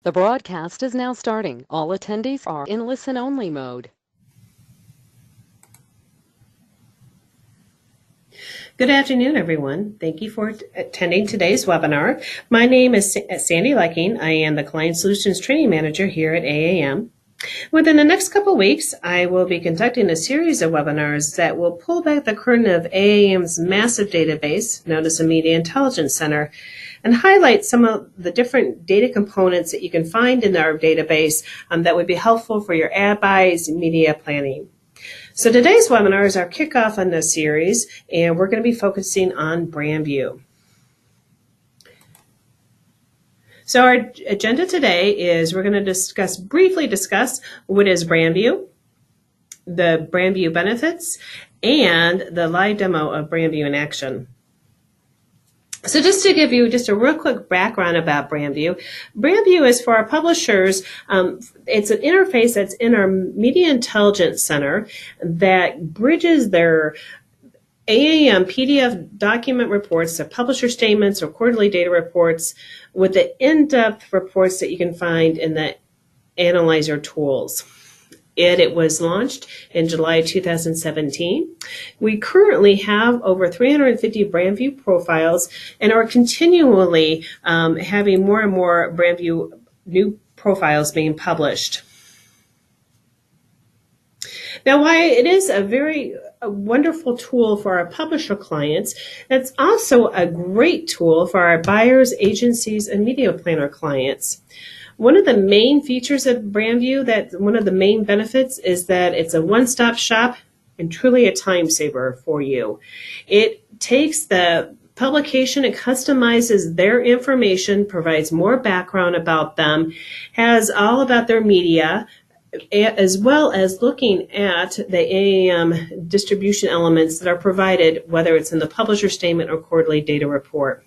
The broadcast is now starting. All attendees are in listen-only mode. Good afternoon, everyone. Thank you for attending today's webinar. My name is Sandy Lecking. I am the Client Solutions Training Manager here at AAM. Within the next couple weeks, I will be conducting a series of webinars that will pull back the curtain of AAM's massive database, known as the Media Intelligence Center, and highlight some of the different data components that you can find in our database that would be helpful for your ad buys and media planning. So today's webinar is our kickoff on this series, and we're going to be focusing on brand view. So our agenda today is we're going to briefly discuss what is brand view, the brand view benefits, and the live demo of brand view in action. So just to give you just a real quick background about brand view is for our publishers. It's an interface that's in our Media Intelligence Center that bridges their AAM PDF document reports, the publisher statements or quarterly data reports, with the in-depth reports that you can find in the analyzer tools. It was launched in July 2017. We currently have over 350 brand view profiles and are continually having more and more brand view new profiles being published. Now, while it is a wonderful tool for our publisher clients, it's also a great tool for our buyers, agencies, and media planner clients. One of the main features of BrandView, one of the main benefits, is that it's a one-stop shop and truly a time saver for you. It takes the publication, it customizes their information, provides more background about them, has all about their media, as well as looking at the AAM distribution elements that are provided, whether it's in the publisher statement or quarterly data report.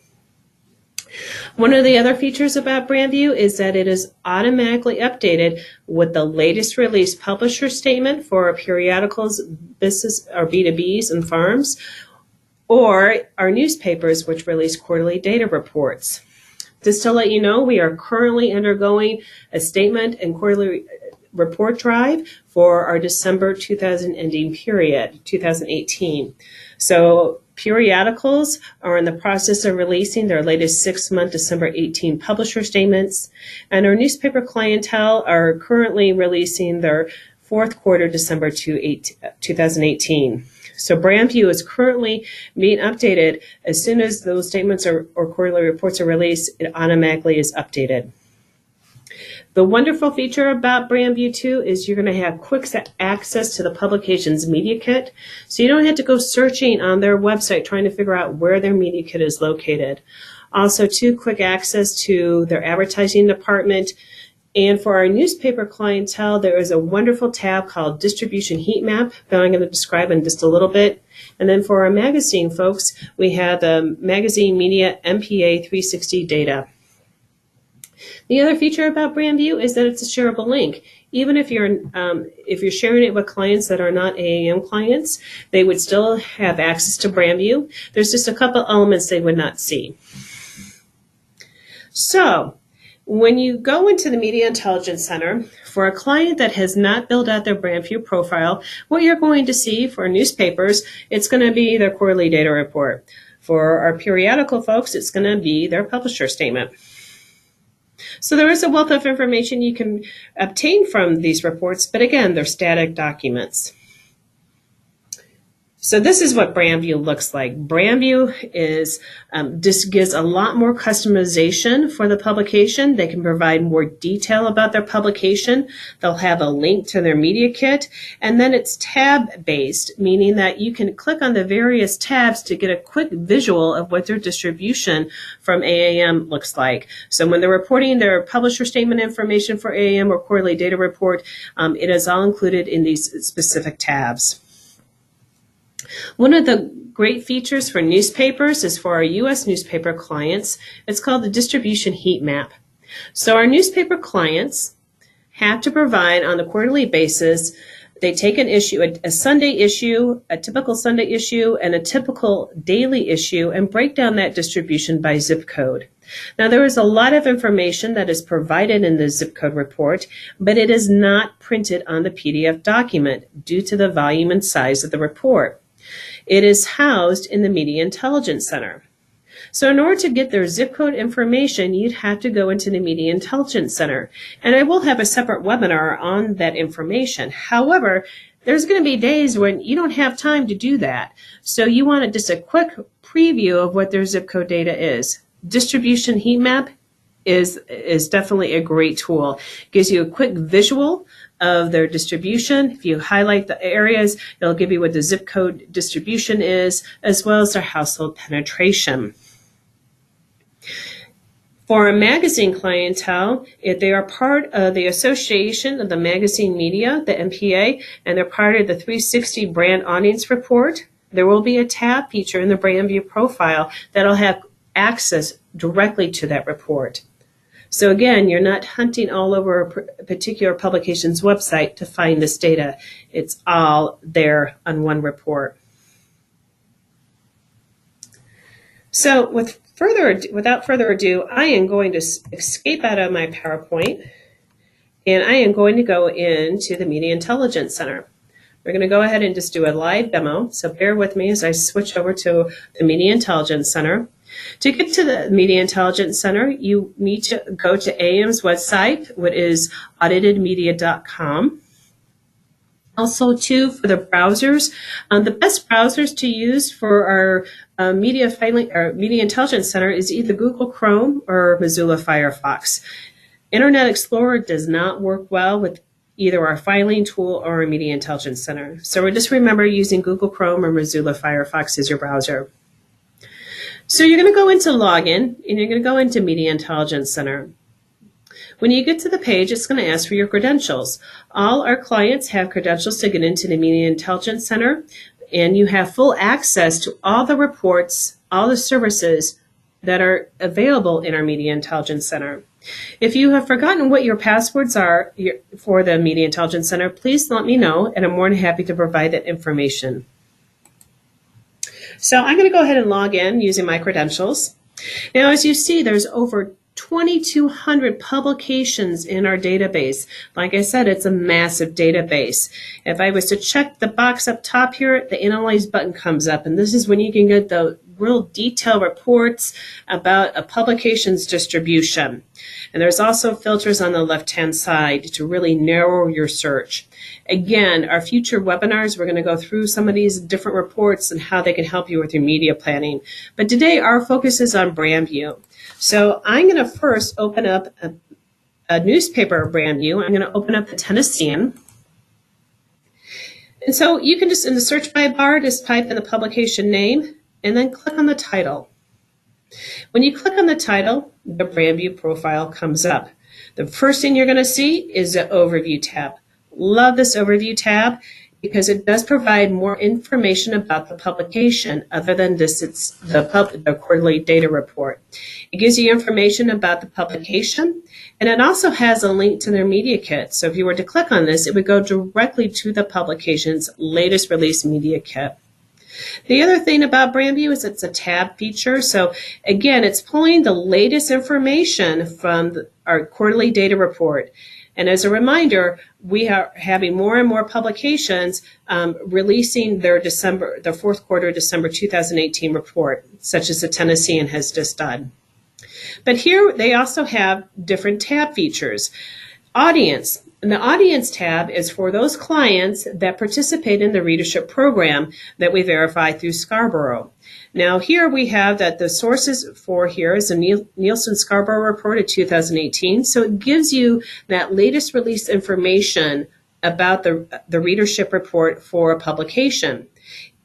One of the other features about BrandView is that it is automatically updated with the latest released publisher statement for periodicals, business or B2Bs and farms, or our newspapers, which release quarterly data reports. Just to let you know, we are currently undergoing a statement and quarterly report drive for our December 2000 ending period, 2018. So periodicals are in the process of releasing their latest 6-month December 18 publisher statements, and our newspaper clientele are currently releasing their fourth quarter December 2018. So BrandView is currently being updated. As soon as those statements or quarterly reports are released, it automatically is updated. The wonderful feature about BrandView 2 is you're going to have quick access to the publication's media kit, so you don't have to go searching on their website trying to figure out where their media kit is located. Also, quick access to their advertising department. And for our newspaper clientele, there is a wonderful tab called Distribution Heat Map that I'm going to describe in just a little bit. And then for our magazine folks, we have the Magazine Media MPA 360 data. The other feature about BrandView is that it's a shareable link. Even if you're sharing it with clients that are not AAM clients, they would still have access to BrandView. There's just a couple elements they would not see. So when you go into the Media Intelligence Center, for a client that has not built out their BrandView profile, what you're going to see for newspapers, it's going to be their quarterly data report. For our periodical folks, it's going to be their publisher statement. So there is a wealth of information you can obtain from these reports, but again, they're static documents. So this is what BrandView looks like. BrandView just gives a lot more customization for the publication. They can provide more detail about their publication. They'll have a link to their media kit. And then it's tab-based, meaning that you can click on the various tabs to get a quick visual of what their distribution from AAM looks like. So when they're reporting their publisher statement information for AAM or quarterly data report, it is all included in these specific tabs. One of the great features for newspapers is for our U.S. newspaper clients. It's called the Distribution Heat Map. So our newspaper clients have to provide on a quarterly basis, they take an issue, a Sunday issue, a typical Sunday issue, and a typical daily issue, and break down that distribution by zip code. Now, there is a lot of information that is provided in the zip code report, but it is not printed on the PDF document due to the volume and size of the report. It is housed in the Media Intelligence Center. So in order to get their zip code information, you'd have to go into the Media Intelligence Center. And I will have a separate webinar on that information. However, there's going to be days when you don't have time to do that. So you want just a quick preview of what their zip code data is. Distribution heat map is definitely a great tool. It gives you a quick visual of their distribution. If you highlight the areas, it'll give you what the zip code distribution is, as well as their household penetration. For a magazine clientele, if they are part of the Association of the Magazine Media, the MPA, and they're part of the 360 Brand Audience Report, there will be a tab feature in the Brand View profile that'll have access directly to that report. So again, you're not hunting all over a particular publication's website to find this data. It's all there on one report. So without further ado, I am going to escape out of my PowerPoint, and I am going to go into the Media Intelligence Center. We're going to go ahead and just do a live demo, so bear with me as I switch over to the Media Intelligence Center. To get to the Media Intelligence Center, you need to go to AAM's website, which is auditedmedia.com. Also, too, for the browsers, the best browsers to use for our Media Intelligence Center is either Google Chrome or Mozilla Firefox. Internet Explorer does not work well with either our filing tool or our Media Intelligence Center. So just remember using Google Chrome or Mozilla Firefox as your browser. So you're going to go into Login, and you're going to go into Media Intelligence Center. When you get to the page, it's going to ask for your credentials. All our clients have credentials to get into the Media Intelligence Center, and you have full access to all the reports, all the services that are available in our Media Intelligence Center. If you have forgotten what your passwords are for the Media Intelligence Center, please let me know, and I'm more than happy to provide that information. So I'm going to go ahead and log in using my credentials. Now, as you see, there's over 2,200 publications in our database. Like I said, it's a massive database. If I was to check the box up top here, the Analyze button comes up, and this is when you can get the real detailed reports about a publication's distribution. And there's also filters on the left-hand side to really narrow your search. Again, our future webinars, we're going to go through some of these different reports and how they can help you with your media planning. But today, our focus is on Brand View. So I'm going to first open up a newspaper Brand View. I'm going to open up the Tennessean. And so you can just, in the search by bar, just type in the publication name and then click on the title. When you click on the title, the Brand View profile comes up. The first thing you're going to see is the Overview tab. Love this Overview tab because it does provide more information about the publication other than just the quarterly data report. It gives you information about the publication, and it also has a link to their media kit. So if you were to click on this, it would go directly to the publication's latest release media kit. The other thing about Brand View is it's a tab feature. So again, it's pulling the latest information from our quarterly data report. And as a reminder, we are having more and more publications releasing their fourth quarter December 2018 report, such as the Tennessean has just done. But here they also have different tab features. Audience. And the Audience tab is for those clients that participate in the readership program that we verify through Scarborough. Now here we have that the sources for here is a Nielsen Scarborough report of 2018. So it gives you that latest release information about the readership report for a publication.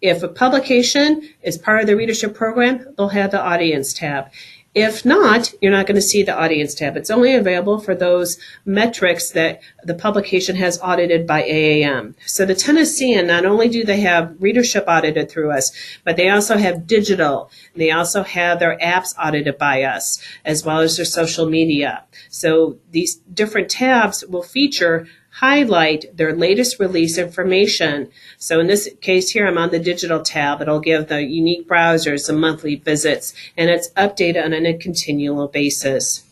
If a publication is part of the readership program, they'll have the Audience tab. If not, you're not going to see the Audience tab. It's only available for those metrics that the publication has audited by AAM. So the Tennessean, not only do they have readership audited through us, but they also have digital. They also have their apps audited by us, as well as their social media. So these different tabs will feature highlight their latest release information. So in this case here, I'm on the digital tab. It'll give the unique browsers the monthly visits, and it's updated on a continual basis.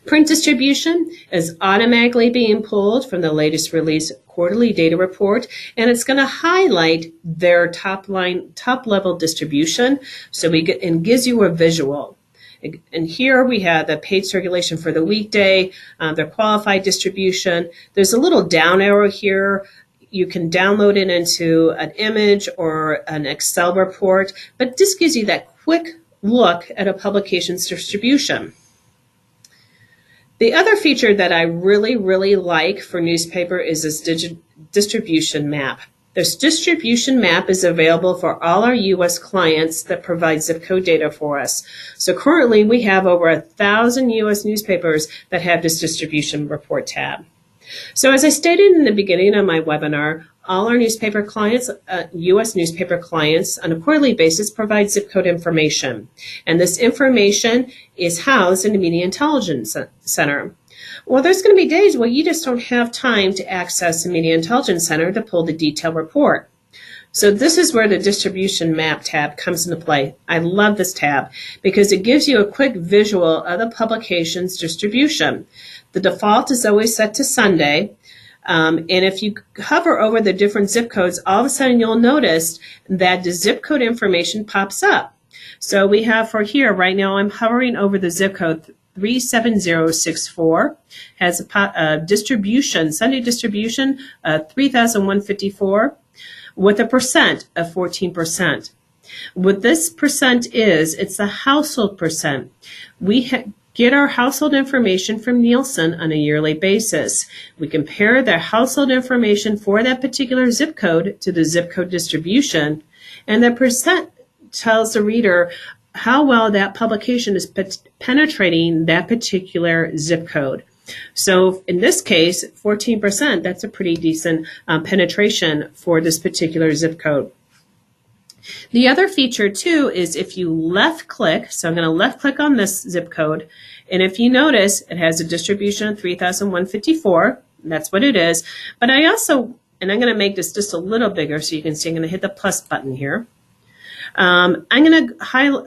Print distribution is automatically being pulled from the latest release quarterly data report, and it's going to highlight their top level distribution. So and gives you a visual. And here we have the paid circulation for the weekday, their qualified distribution. There's a little down arrow here. You can download it into an image or an Excel report, but this gives you that quick look at a publication's distribution. The other feature that I really like for newspaper is this distribution map. This distribution map is available for all our U.S. clients that provide zip code data for us. So currently we have over 1,000 U.S. newspapers that have this distribution report tab. So as I stated in the beginning of my webinar, all our newspaper clients, U.S. newspaper clients, on a quarterly basis provide zip code information. And this information is housed in the Media Intelligence Center. Well, there's going to be days where you just don't have time to access the Media Intelligence Center to pull the detailed report. So this is where the distribution map tab comes into play. I love this tab because it gives you a quick visual of the publication's distribution. The default is always set to Sunday. And if you hover over the different zip codes, all of a sudden you'll notice that the zip code information pops up. So we have for here, right now I'm hovering over the zip code 37064, has a distribution, Sunday distribution, 3,154, with a percent of 14%. What this percent is, it's the household percent. We get our household information from Nielsen on a yearly basis. We compare the household information for that particular zip code to the zip code distribution, and the percent tells the reader how well that publication is penetrating that particular zip code. So in this case, 14%, that's a pretty decent penetration for this particular zip code. The other feature too is if you left click, so I'm going to left click on this zip code, and if you notice it has a distribution of 3,154, that's what it is, but I also, and I'm going to make this just a little bigger so you can see, I'm going to hit the plus button here. I'm going to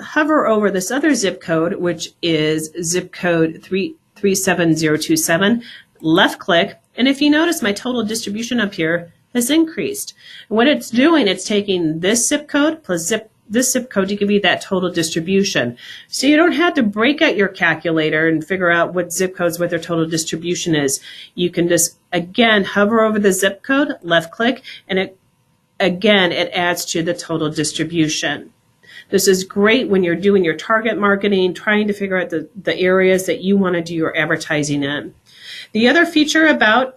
hover over this other zip code, which is zip code 37027, left click, and if you notice my total distribution up here has increased. What it's doing, it's taking this zip code plus this zip code to give you that total distribution. So you don't have to break out your calculator and figure out what zip codes, what their total distribution is. You can just, again, hover over the zip code, left click, and it adds to the total distribution. This is great when you're doing your target marketing, trying to figure out the areas that you want to do your advertising in. The other feature about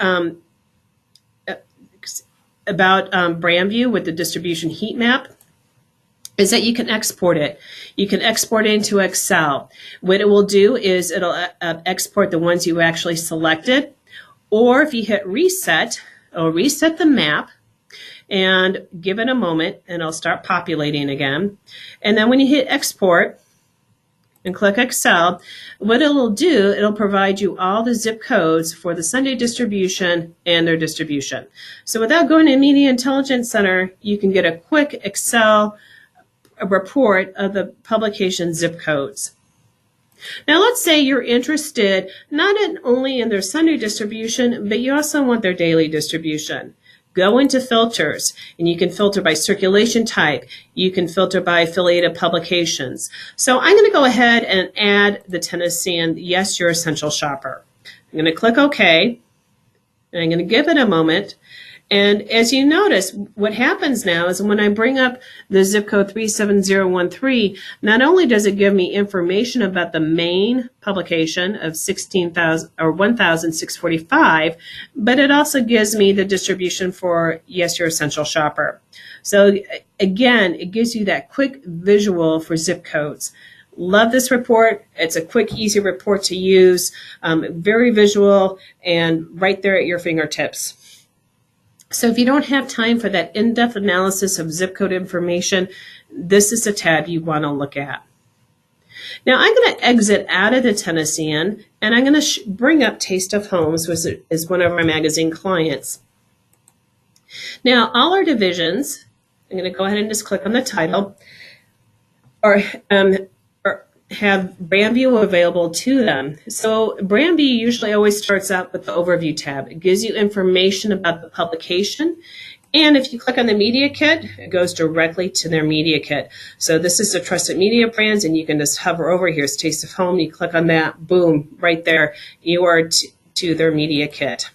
BrandView with the distribution heat map is that you can export it. You can export it into Excel. What it will do is it'll export the ones you actually selected, or if you hit reset, it'll reset the map and give it a moment and it'll start populating again. And then when you hit export and click Excel, what it'll do, it'll provide you all the zip codes for the Sunday distribution and their distribution. So without going to Media Intelligence Center, you can get a quick Excel report of the publication zip codes. Now let's say you're interested not only in their Sunday distribution, but you also want their daily distribution. Go into filters, and you can filter by circulation type. You can filter by affiliated publications. So I'm going to go ahead and add the Tennessean Yes, Your Essential Shopper. I'm going to click OK, and I'm going to give it a moment. And as you notice, what happens now is when I bring up the zip code 37013, not only does it give me information about the main publication of 16,000 or 1,645, but it also gives me the distribution for Yes, Your Essential Shopper. So again, it gives you that quick visual for zip codes. Love this report. It's a quick, easy report to use, very visual, and right there at your fingertips. So if you don't have time for that in-depth analysis of zip code information, this is a tab you want to look at. Now I'm going to exit out of the Tennessean, and I'm going to bring up Taste of Homes, which is one of our magazine clients. Now all our divisions, I'm going to go ahead and just click on the title, or have brand view available to them. So brand view usually always starts out with the overview tab. It gives you information about the publication. And if you click on the media kit, it goes directly to their media kit. So this is the Trusted Media Brands, and you can just hover over. Here's Taste of Home. You click on that, boom, right there. You are to their media kit.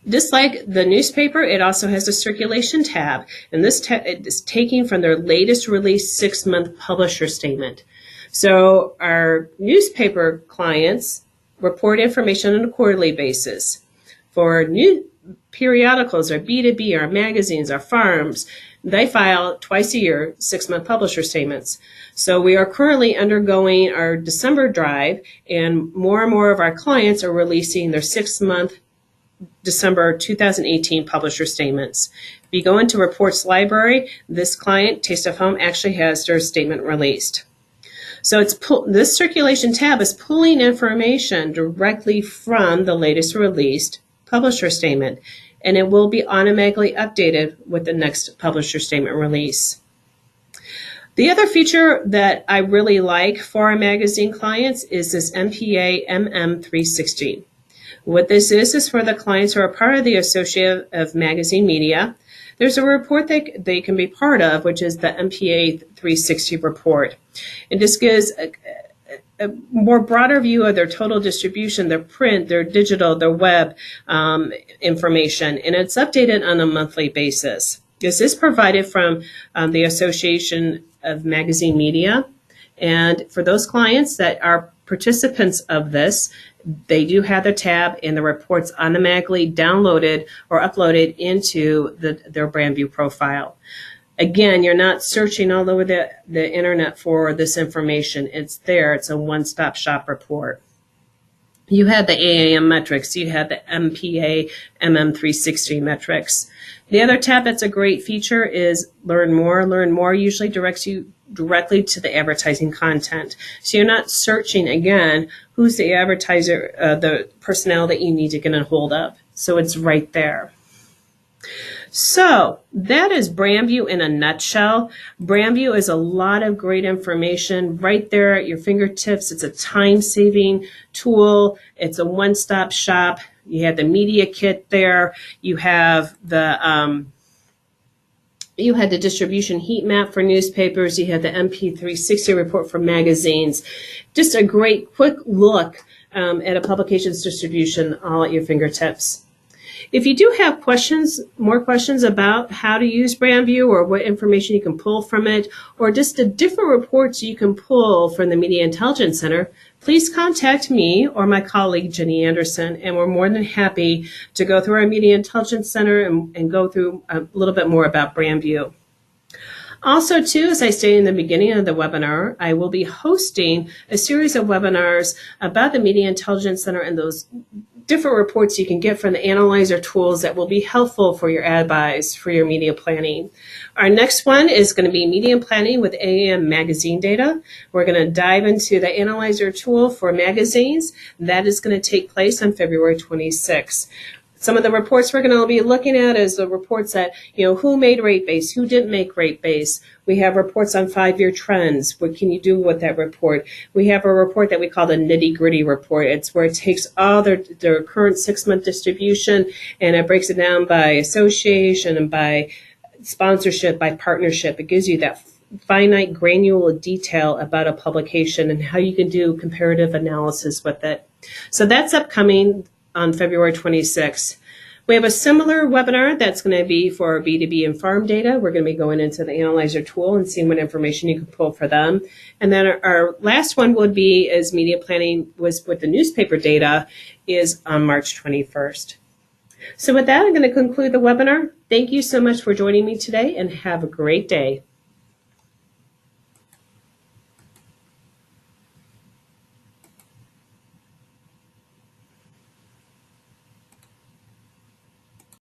Just like the newspaper, it also has a circulation tab, and this is taking from their latest released 6-month publisher statement. So our newspaper clients report information on a quarterly basis. For new periodicals, our B2B, our magazines, our farms, they file twice a year 6-month publisher statements. So we are currently undergoing our December drive, and more of our clients are releasing their 6-month December 2018 publisher statements. If you go into Reports Library, this client, Taste of Home, actually has their statement released. So this circulation tab is pulling information directly from the latest released publisher statement, and it will be automatically updated with the next publisher statement release. The other feature that I really like for our magazine clients is this MPA MM360. What this is for the clients who are part of the Association of Magazine Media. There's a report that they can be part of, which is the MPA 360 report. It just gives a more broader view of their total distribution, their print, their digital, their web information, and it's updated on a monthly basis. This is provided from the Association of Magazine Media, and for those clients that are participants of this, they do have the tab, and the reports automatically downloaded or uploaded into their brand view profile. Again, you're not searching all over the internet for this information. It's there. It's a one-stop shop report. You have the AAM metrics. You have the MPA MM360 metrics. The other tab that's a great feature is Learn More. Learn More usually directs you directly to the advertising content. So you're not searching, again, who's the advertiser, the personnel that you need to get a hold of. So it's right there. So that is BrandView in a nutshell. BrandView is a lot of great information right there at your fingertips. It's a time-saving tool. It's a one-stop shop. You have the media kit there. You have the distribution heat map for newspapers. You have the MP360 report for magazines. Just a great quick look at a publication's distribution all at your fingertips. If you do have more questions about how to use BrandView or what information you can pull from it, or just the different reports you can pull from the Media Intelligence Center, please contact me or my colleague, Jenny Anderson, and we're more than happy to go through our Media Intelligence Center and go through a little bit more about BrandView. Also, too, as I stated in the beginning of the webinar, I will be hosting a series of webinars about the Media Intelligence Center and those different reports you can get from the analyzer tools that will be helpful for your ad buys, for your media planning. Our next one is going to be media planning with AAM magazine data. We're going to dive into the analyzer tool for magazines. That is going to take place on February 26th. Some of the reports we're going to be looking at is the reports that, who made rate base, who didn't make rate base. We have reports on 5-year trends. What can you do with that report? We have a report that we call the nitty-gritty report. It's where it takes all their current 6-month distribution and it breaks it down by association and by sponsorship, by partnership. It gives you that finite granular detail about a publication and how you can do comparative analysis with it. So that's upcoming on February 26th. We have a similar webinar that's going to be for B2B and farm data. We're going to be going into the analyzer tool and seeing what information you can pull for them. And then our last one would be as media planning with the newspaper data is on March 21st. So with that, I'm going to conclude the webinar. Thank you so much for joining me today and have a great day.